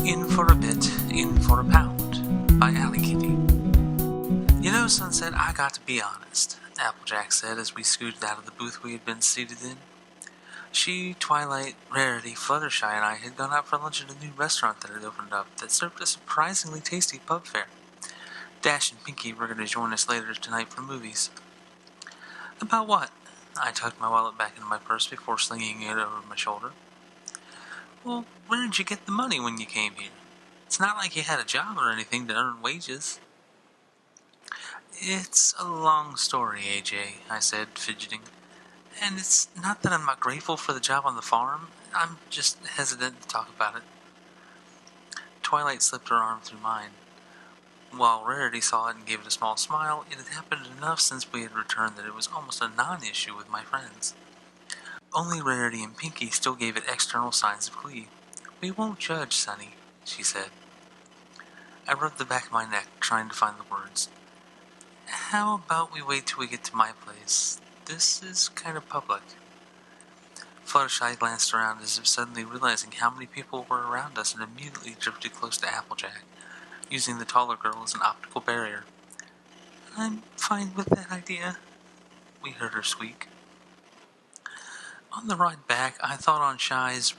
In for a bit, in for a pound, by Allykitty. You know, Sunset, I got to be honest, Applejack said as we scooted out of the booth we had been seated in. She, Twilight, Rarity, Fluttershy, and I had gone out for lunch at a new restaurant that had opened up that served a surprisingly tasty pub fare. Dash and Pinky were going to join us later tonight for movies. About what? I tucked my wallet back into my purse before slinging it over my shoulder. Well, where did you get the money when you came here? It's not like you had a job or anything to earn wages. It's a long story, AJ, I said, fidgeting. And it's not that I'm not grateful for the job on the farm. I'm just hesitant to talk about it. Twilight slipped her arm through mine. While Rarity saw it and gave it a small smile, it had happened enough since we had returned that it was almost a non-issue with my friends. Only Rarity and Pinky still gave it external signs of glee. We won't judge, Sonny, she said. I rubbed the back of my neck, trying to find the words. How about we wait till we get to my place? This is kind of public. Fluttershy glanced around as if suddenly realizing how many people were around us and immediately drifted close to Applejack, using the taller girl as an optical barrier. I'm fine with that idea, we heard her squeak. On the ride back, I thought on Shy's,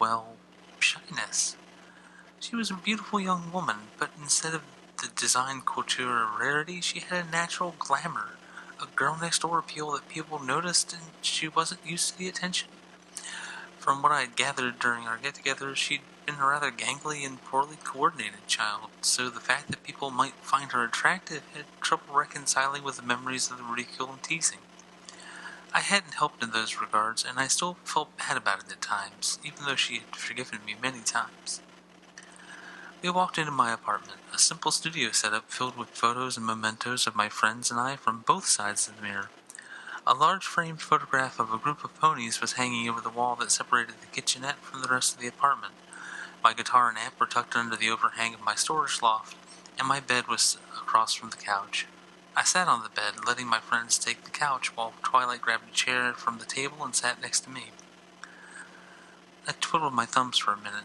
shyness. She was a beautiful young woman, but instead of the design couture of Rarity, she had a natural glamour, a girl-next-door appeal that people noticed, and she wasn't used to the attention. From what I had gathered during our get-togethers, she'd been a rather gangly and poorly coordinated child, so the fact that people might find her attractive had trouble reconciling with the memories of the ridicule and teasing. I hadn't helped in those regards, and I still felt bad about it at times, even though she had forgiven me many times. We walked into my apartment, a simple studio setup filled with photos and mementos of my friends and I from both sides of the mirror. A large framed photograph of a group of ponies was hanging over the wall that separated the kitchenette from the rest of the apartment. My guitar and amp were tucked under the overhang of my storage loft, and my bed was across from the couch. I sat on the bed, letting my friends take the couch while Twilight grabbed a chair from the table and sat next to me. I twiddled my thumbs for a minute,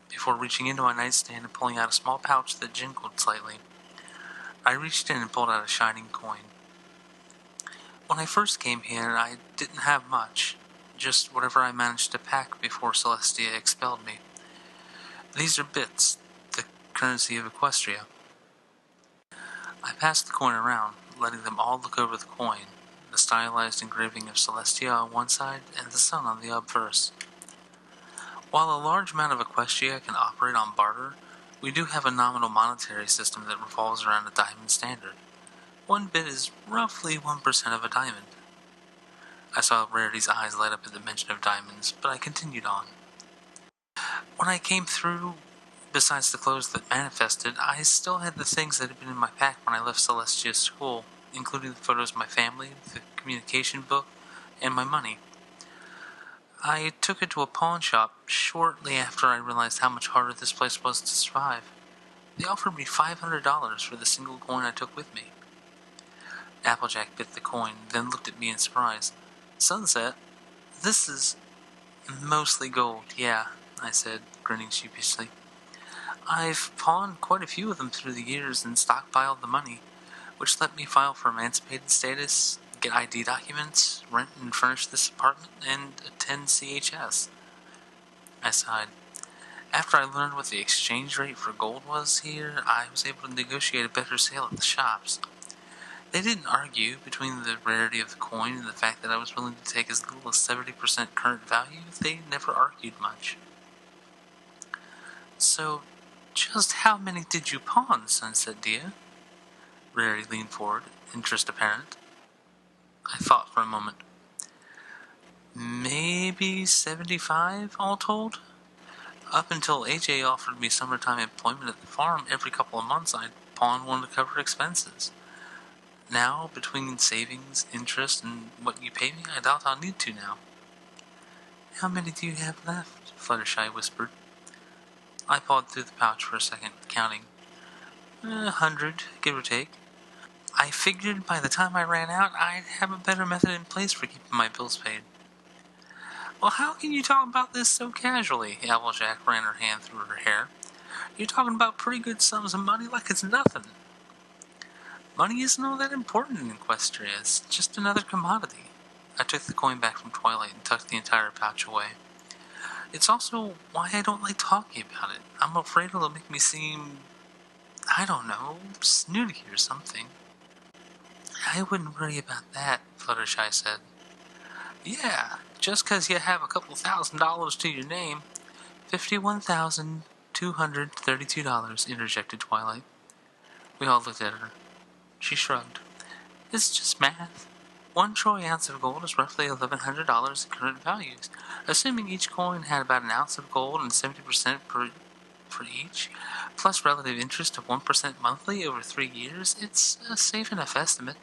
before reaching into my nightstand and pulling out a small pouch that jingled slightly. I reached in and pulled out a shining coin. When I first came here, I didn't have much, just whatever I managed to pack before Celestia expelled me. These are bits, the currency of Equestria. I passed the coin around, letting them all look over the coin, the stylized engraving of Celestia on one side and the sun on the obverse. While a large amount of Equestria can operate on barter, we do have a nominal monetary system that revolves around a diamond standard. One bit is roughly 1% of a diamond. I saw Rarity's eyes light up at the mention of diamonds, but I continued on. When I came through, besides the clothes that manifested, I still had the things that had been in my pack when I left Celestia's school, including the photos of my family, the communication book, and my money. I took it to a pawn shop shortly after I realized how much harder this place was to survive. They offered me $500 for the single coin I took with me. Applejack bit the coin, then looked at me in surprise. Sunset, this is mostly gold, yeah, I said, grinning sheepishly. I've pawned quite a few of them through the years and stockpiled the money, which let me file for emancipated status, get ID documents, rent and furnish this apartment, and attend CHS. I sighed. After I learned what the exchange rate for gold was here, I was able to negotiate a better sale at the shops. They didn't argue between the rarity of the coin and the fact that I was willing to take as little as 70% current value. They never argued much. So, just how many did you pawn, Sunset dear? Rarity leaned forward, interest apparent. I thought for a moment. Maybe 75, all told? Up until AJ offered me summertime employment at the farm, every couple of months I'd pawn one to cover expenses. Now, between savings, interest, and what you pay me, I doubt I'll need to now. How many do you have left? Fluttershy whispered. I pawed through the pouch for a second, counting. 100, give or take. I figured by the time I ran out, I'd have a better method in place for keeping my bills paid. Well, how can you talk about this so casually? Applejack ran her hand through her hair. You're talking about pretty good sums of money like it's nothing. Money isn't all that important in Equestria. It's just another commodity. I took the coin back from Twilight and tucked the entire pouch away. It's also why I don't like talking about it. I'm afraid it'll make me seem, I don't know, snooty or something. I wouldn't worry about that, Fluttershy said. Yeah, just 'cause you have a couple $1,000s to your name. $51,232, interjected Twilight. We all looked at her. She shrugged. It's just math. 1 troy ounce of gold is roughly $1,100 in current values. Assuming each coin had about an ounce of gold and 70% for each, plus relative interest of 1% monthly over 3 years, it's a safe enough estimate.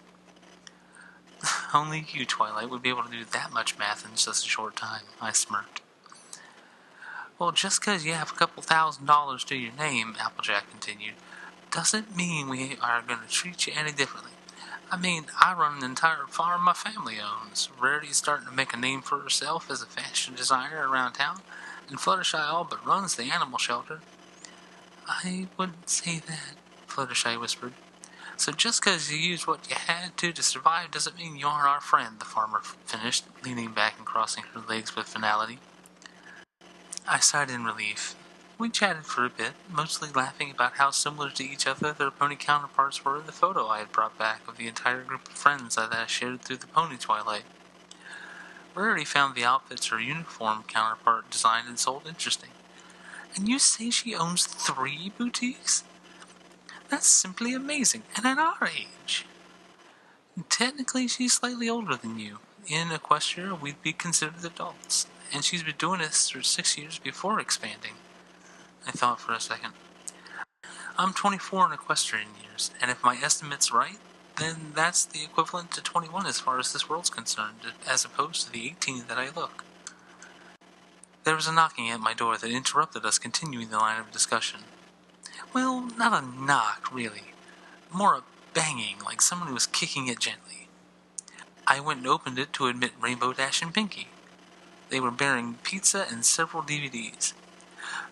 Only you, Twilight, would be able to do that much math in just a short time, I smirked. Well, just 'cause you have a couple $1,000s to your name, Applejack continued, doesn't mean we are going to treat you any differently. I mean, I run an entire farm my family owns. Rarity's starting to make a name for herself as a fashion designer around town, and Fluttershy all but runs the animal shelter. I wouldn't say that, Fluttershy whispered. So just 'cause you used what you had to survive doesn't mean you aren't our friend, the farmer finished, leaning back and crossing her legs with finality. I sighed in relief. We chatted for a bit, mostly laughing about how similar to each other their pony counterparts were in the photo I had brought back of the entire group of friends that I shared through the pony Twilight. Rarity found the outfits her uniform counterpart designed and sold interesting. And you say she owns 3 boutiques? That's simply amazing, and at our age. Technically, she's slightly older than you. In Equestria, we'd be considered adults, and she's been doing this for 6 years before expanding. I thought for a second. I'm 24 in equestrian years, and if my estimate's right, then that's the equivalent to 21 as far as this world's concerned, as opposed to the 18 that I look. There was a knocking at my door that interrupted us continuing the line of discussion. Well, not a knock, really. More a banging, like someone was kicking it gently. I went and opened it to admit Rainbow Dash and Pinky. They were bearing pizza and several DVDs.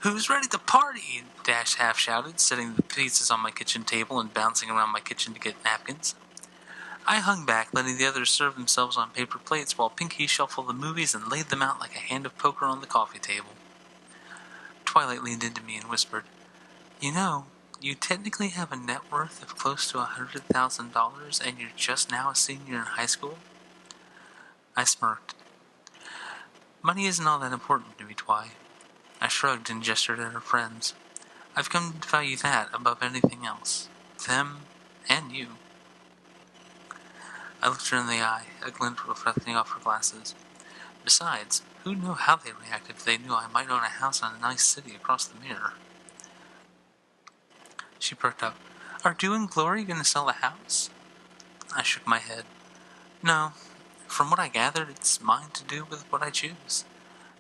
Who's ready to party? Dash half shouted, setting the pizzas on my kitchen table and bouncing around my kitchen to get napkins. I hung back, letting the others serve themselves on paper plates while Pinky shuffled the movies and laid them out like a hand of poker on the coffee table. Twilight leaned into me and whispered, You know, you technically have a net worth of close to $100,000 and you're just now a senior in high school? I smirked. Money isn't all that important to me, Twi. I shrugged and gestured at her friends. I've come to value that above anything else. Them and you. I looked her in the eye, a glint reflecting off her glasses. Besides, who'd know how they reacted if they knew I might own a house in a nice city across the mirror? She perked up. Are Dew and Glory going to sell a house? I shook my head. No. From what I gathered, it's mine to do with what I choose.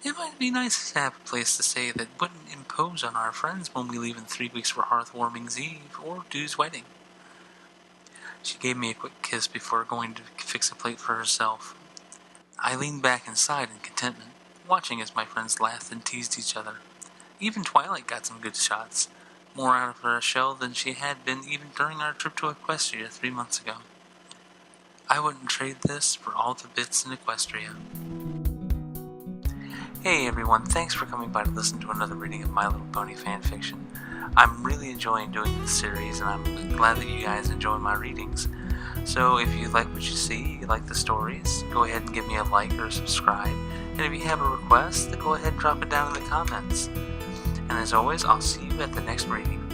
It might be nice to have a place to stay that wouldn't impose on our friends when we leave in 3 weeks for Hearthwarming's Eve or Dew's wedding. She gave me a quick kiss before going to fix a plate for herself. I leaned back and sighed in contentment, watching as my friends laughed and teased each other. Even Twilight got some good shots, more out of her shell than she had been even during our trip to Equestria 3 months ago. I wouldn't trade this for all the bits in Equestria. Hey everyone, thanks for coming by to listen to another reading of My Little Pony fanfiction. I'm really enjoying doing this series, and I'm glad that you guys enjoy my readings. So if you like what you see, you like the stories, go ahead and give me a like or a subscribe. And if you have a request, then go ahead and drop it down in the comments. And as always, I'll see you at the next reading.